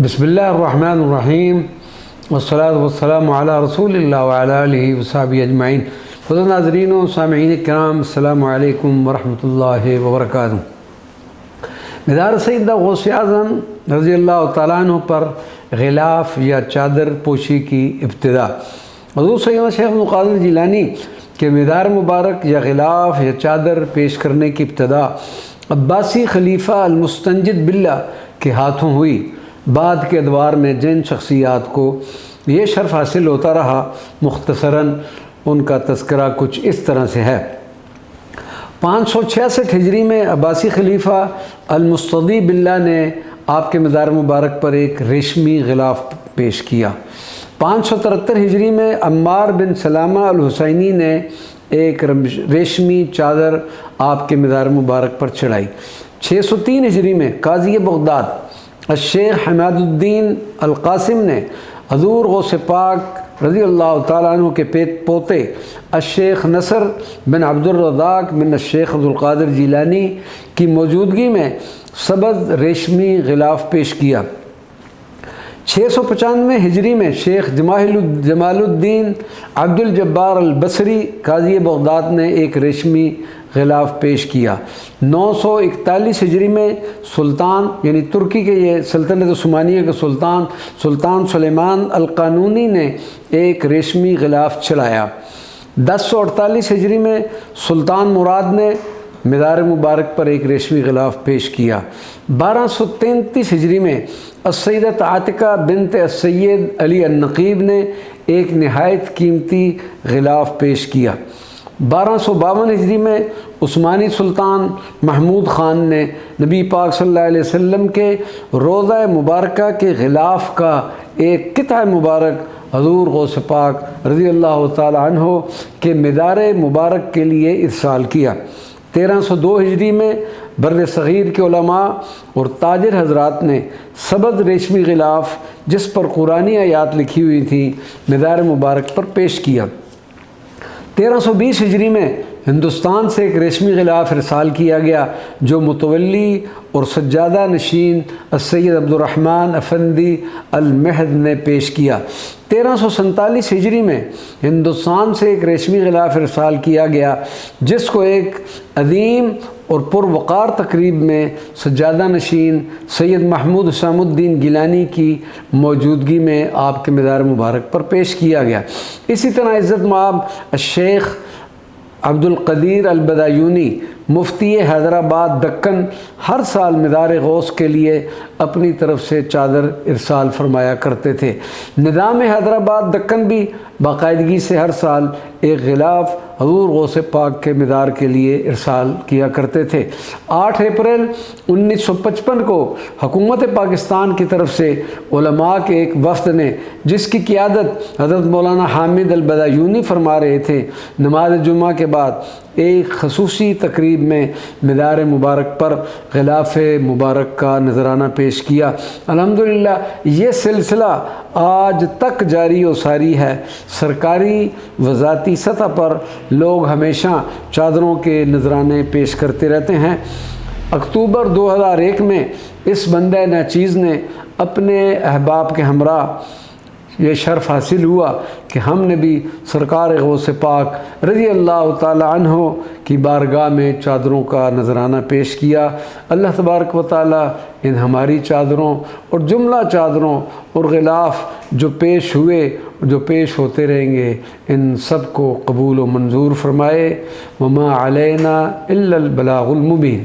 بسم اللہ الرحمن الرحیم والصلاة والسلام علی رسول اللہ وعلی آلہ وصحبہ اجمعین۔ خدا ناظرین و سامعین کرام، السلام علیکم ورحمۃ اللہ وبرکاتہ۔ مزار سیدنا غوث اعظم رضی اللہ تعالیٰ عنہ پر غلاف یا چادر پوشی کی ابتدا۔ حضور سیدنا شیخ عبد القادر جیلانی کے مزار مبارک یا غلاف یا چادر پیش کرنے کی ابتدا عباسی خلیفہ المستنجد باللہ کے ہاتھوں ہوئی۔ بعد کے ادوار میں جن شخصیات کو یہ شرف حاصل ہوتا رہا، مختصراً ان کا تذکرہ کچھ اس طرح سے ہے۔ 566 ہجری میں عباسی خلیفہ المستنجد باللہ نے آپ کے مزار مبارک پر ایک ریشمی غلاف پیش کیا۔ 573 ہجری میں عمار بن سلامہ الحسینی نے ایک ریشمی چادر آپ کے مزار مبارک پر چڑھائی۔ 603 ہجری میں قاضی بغداد الشیخ حماد الدین القاسم نے حضور غوث پاک رضی اللہ تعالیٰ عنہ کے پوتے الشیخ نصر بن عبد الرزاق بن الشیخ عبد القادر جیلانی کی موجودگی میں سبز ریشمی غلاف پیش کیا۔ 695 ہجری میں شیخ جمال الدین عبد الجبار البصری قاضی بغداد نے ایک ریشمی غلاف پیش کیا۔ 941 ہجری میں سلطان یعنی ترکی کے یہ سلطنت عثمانیہ کے سلطان سلیمان القانونی نے ایک ریشمی غلاف چڑھایا۔ 1048 ہجری میں سلطان مراد نے مزار مبارک پر ایک ریشمی غلاف پیش کیا۔ 1233 ہجری میں السیدہ عاتقہ بنت السید علی النقیب نے ایک نہایت قیمتی غلاف پیش کیا۔ 1252 ہجری میں عثمانی سلطان محمود خان نے نبی پاک صلی اللہ علیہ وسلم کے روضہ مبارکہ کے غلاف کا ایک قطعہ مبارک حضور غوث پاک رضی اللہ تعالی عنہ کے مزار مبارک کے لیے ارسال کیا۔ 1302 ہجری میں بر صغیر کے علماء اور تاجر حضرات نے سبز ریشمی غلاف جس پر قرآنی آیات لکھی ہوئی تھیں مزار مبارک پر پیش کیا۔ 1320 ہجری میں ہندوستان سے ایک ریشمی غلاف ارسال کیا گیا جو متولی اور سجادہ نشین السید عبد الرحمن افندی المہد نے پیش کیا۔ 1347 ہجری میں ہندوستان سے ایک ریشمی غلاف ارسال کیا گیا جس کو ایک عظیم اور پروقار تقریب میں سجادہ نشین سید محمود حسام الدین گیلانی کی موجودگی میں آپ کے مزار مبارک پر پیش کیا گیا۔ اسی طرح عزت مآب الشیخ عبد القدیر البدایونی مفتی حیدرآباد دکن ہر سال مزار غوث کے لیے اپنی طرف سے چادر ارسال فرمایا کرتے تھے۔ نظام حیدرآباد دکن بھی باقاعدگی سے ہر سال ایک غلاف حضور غوث پاک کے مزار کے لیے ارسال کیا کرتے تھے۔ 8 اپریل 1955 کو حکومت پاکستان کی طرف سے علماء کے ایک وفد نے جس کی قیادت حضرت مولانا حامد البدایونی فرما رہے تھے، نماز جمعہ کے بعد ایک خصوصی تقریب میں مزار مبارک پر غلاف مبارک کا نذرانہ پیش کیا۔ الحمدللہ یہ سلسلہ آج تک جاری و ساری ہے۔ سرکاری و ذاتی سطح پر لوگ ہمیشہ چادروں کے نذرانے پیش کرتے رہتے ہیں۔ اکتوبر 2001 میں اس بندہ ناچیز نے اپنے احباب کے ہمراہ یہ شرف حاصل ہوا کہ ہم نے بھی سرکار غوث پاک رضی اللہ تعالی عنہ کی بارگاہ میں چادروں کا نذرانہ پیش کیا۔ اللہ تبارک و تعالی ان ہماری چادروں اور جملہ چادروں اور غلاف جو پیش ہوئے جو پیش ہوتے رہیں گے ان سب کو قبول و منظور فرمائے۔ وما علینا الا البلاغ المبین۔